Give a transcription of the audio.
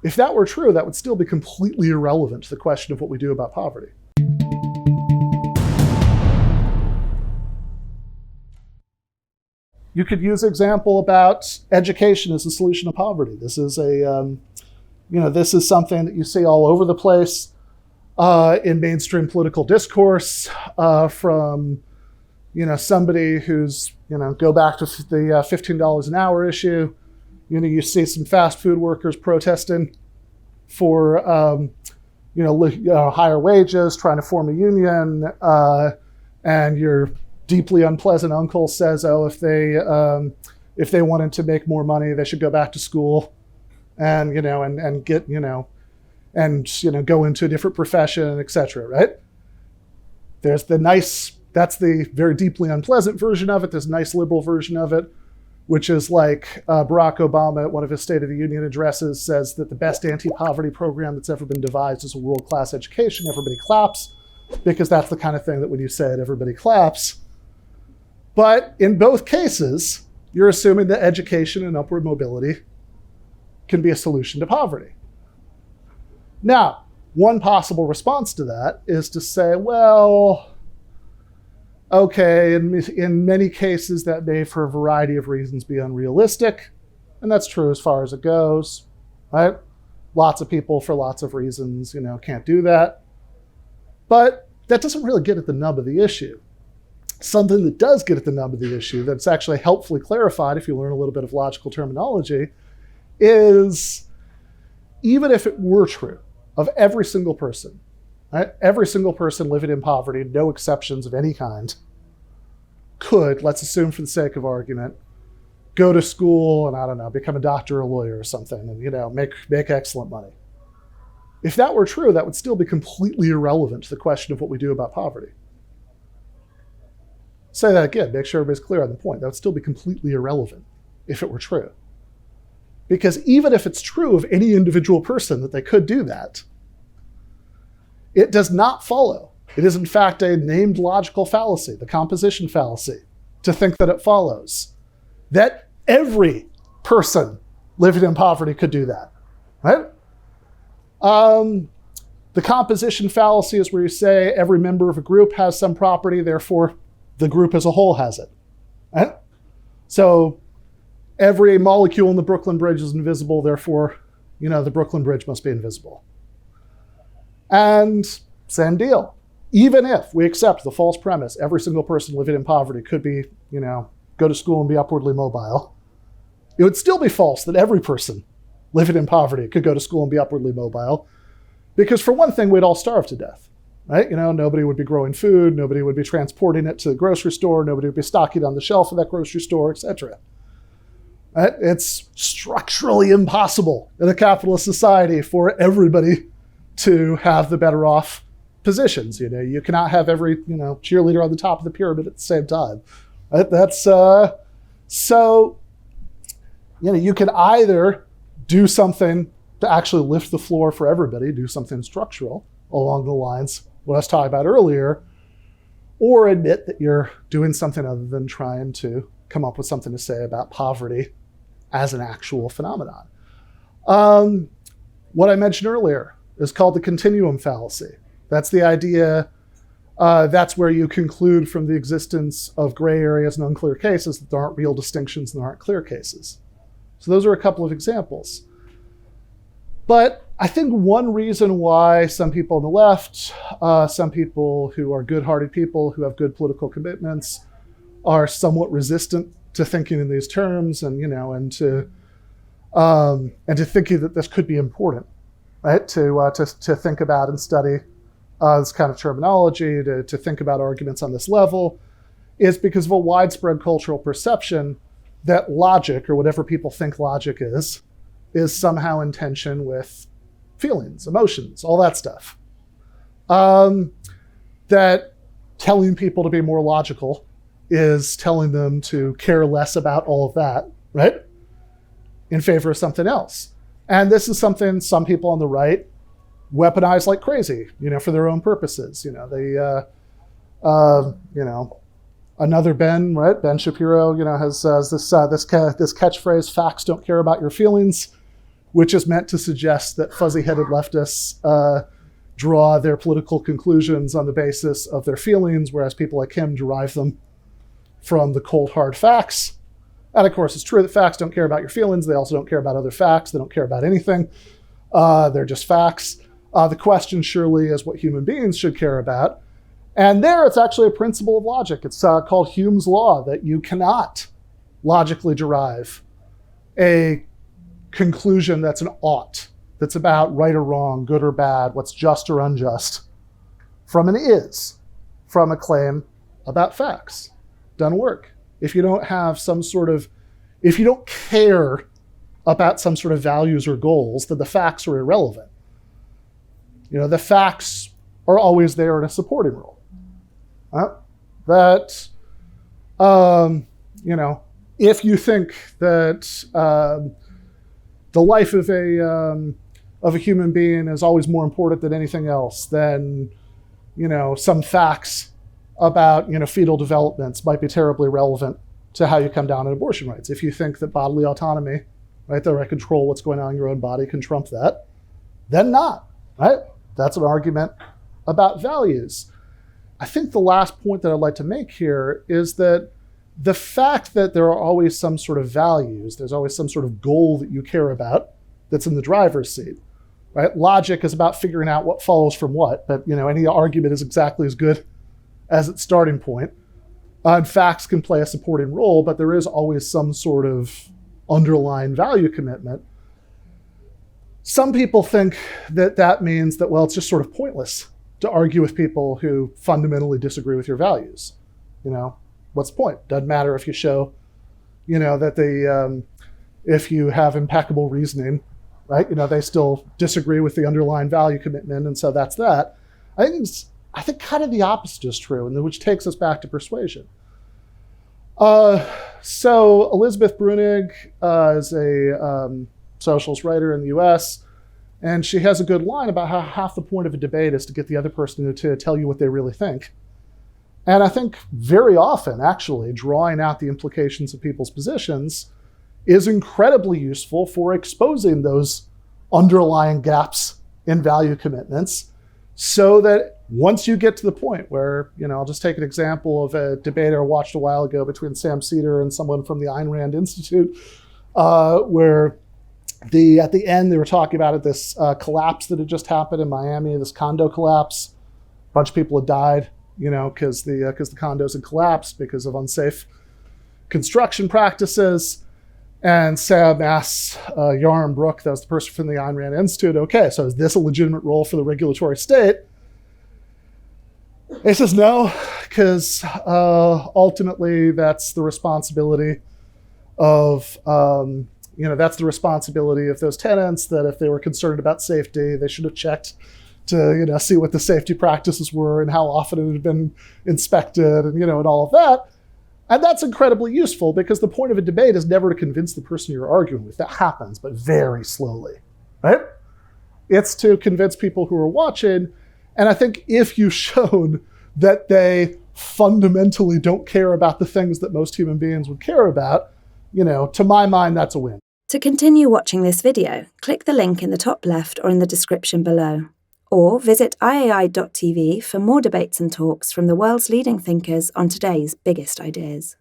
If that were true, that would still be completely irrelevant to the question of what we do about poverty. You could use an example about education as a solution to poverty. This is this is something that you see all over the place in mainstream political discourse from somebody who's go back to the $15 an hour issue. You see some fast food workers protesting for higher wages, trying to form a union, and your deeply unpleasant uncle says, oh, if they wanted to make more money, they should go back to school and get go into a different profession, etc. Right? There's that's the very deeply unpleasant version of it. There's a nice liberal version of it, which is like Barack Obama at one of his State of the Union addresses says that the best anti-poverty program that's ever been devised is a world-class education. Everybody claps, because that's the kind of thing that when you say it, everybody claps. But in both cases, you're assuming that education and upward mobility can be a solution to poverty. Now, one possible response to that is to say, well, okay, in many cases that may, for a variety of reasons, be unrealistic. And that's true as far as it goes, right? Lots of people, for lots of reasons, can't do that. But that doesn't really get at the nub of the issue. Something that does get at the nub of the issue, that's actually helpfully clarified if you learn a little bit of logical terminology, is even if it were true of every single person, right? Every single person living in poverty, no exceptions of any kind, could, let's assume for the sake of argument, go to school and, I don't know, become a doctor or a lawyer or something and, make excellent money. If that were true, that would still be completely irrelevant to the question of what we do about poverty. Say that again, make sure everybody's clear on the point. That would still be completely irrelevant if it were true. Because even if it's true of any individual person that they could do that, it does not follow. It is in fact a named logical fallacy, the composition fallacy, to think that it follows that every person living in poverty could do that, right? The composition fallacy is where you say every member of a group has some property, therefore the group as a whole has it, right? So every molecule in the Brooklyn Bridge is invisible, therefore, the Brooklyn Bridge must be invisible. And same deal. Even if we accept the false premise, every single person living in poverty could be, go to school and be upwardly mobile, it would still be false that every person living in poverty could go to school and be upwardly mobile, because for one thing, we'd all starve to death, right? Nobody would be growing food, nobody would be transporting it to the grocery store, nobody would be stocking on the shelf of that grocery store, etc. Right? It's structurally impossible in a capitalist society for everybody to have the better off positions. You cannot have every cheerleader on the top of the pyramid at the same time. Right? That's so you can either do something to actually lift the floor for everybody, do something structural along the lines what I was talking about earlier, or admit that you're doing something other than trying to come up with something to say about poverty as an actual phenomenon. What I mentioned earlier is called the continuum fallacy. That's the idea, that's where you conclude from the existence of gray areas and unclear cases that there aren't real distinctions and there aren't clear cases. So those are a couple of examples. But I think one reason why some people on the left, some people who are good-hearted people who have good political commitments, are somewhat resistant to thinking in these terms and to thinking that this could be important, right? To think about and study this kind of terminology, to think about arguments on this level, is because of a widespread cultural perception that logic, or whatever people think logic is somehow in tension with feelings, emotions, all that stuff. That telling people to be more logical is telling them to care less about all of that, right? In favor of something else. And this is something some people on the right weaponize like crazy, for their own purposes. Another Ben, right? Ben Shapiro, has this catchphrase: "Facts don't care about your feelings." which is meant to suggest that fuzzy-headed leftists draw their political conclusions on the basis of their feelings, whereas people like him derive them from the cold, hard facts. And of course, it's true that facts don't care about your feelings. They also don't care about other facts. They don't care about anything. They're just facts. The question surely is what human beings should care about. And there, it's actually a principle of logic. It's called Hume's law, that you cannot logically derive a conclusion that's an ought, that's about right or wrong, good or bad, what's just or unjust, from an is, from a claim about facts. Doesn't work. If you don't have some sort of, if you don't care about some sort of values or goals, then the facts are irrelevant. You know, the facts are always there in a supporting role. That, you know, if you think that the life of a human being is always more important than anything else, then, you know, some facts about, you know, fetal developments might be terribly relevant to how you come down on abortion rights. If you think that bodily autonomy, right, the right to control what's going on in your own body can trump that, then not, right? That's an argument about values. I think the last point that I'd like to make here is that the fact that there are always some sort of values, there's always some sort of goal that you care about that's in the driver's seat, right? Logic is about figuring out what follows from what, but, you know, any argument is exactly as good as its starting point. And facts can play a supporting role, but there is always some sort of underlying value commitment. Some people think that that means that, well, it's just sort of pointless to argue with people who fundamentally disagree with your values. You know, what's the point? Doesn't matter if you show, you know, that if you have impeccable reasoning, right? You know, they still disagree with the underlying value commitment, and so that's that. I think kind of the opposite is true, and which takes us back to persuasion. So Elizabeth Bruenig is a socialist writer in the US, and she has a good line about how half the point of a debate is to get the other person to tell you what they really think. And I think very often, actually, drawing out the implications of people's positions is incredibly useful for exposing those underlying gaps in value commitments, so that once you get to the point where, you know, I'll just take an example of a debate I watched a while ago between Sam Cedar and someone from the Ayn Rand Institute, where at the end they were talking about this collapse that had just happened in Miami, this condo collapse. A bunch of people had died, you know, because the condos had collapsed because of unsafe construction practices. And Sam asks Yaron Brook, that was the person from the Ayn Rand Institute, okay, so is this a legitimate role for the regulatory state? He says no, because ultimately that's the responsibility of, that's the responsibility of those tenants, that if they were concerned about safety, they should have checked to, you know, see what the safety practices were and how often it had been inspected and, you know, and all of that. And that's incredibly useful, because the point of a debate is never to convince the person you're arguing with. That happens, but very slowly, right? It's to convince people who are watching. And I think if you've shown that they fundamentally don't care about the things that most human beings would care about, you know, to my mind, that's a win. To continue watching this video, click the link in the top left or in the description below. Or visit iai.tv for more debates and talks from the world's leading thinkers on today's biggest ideas.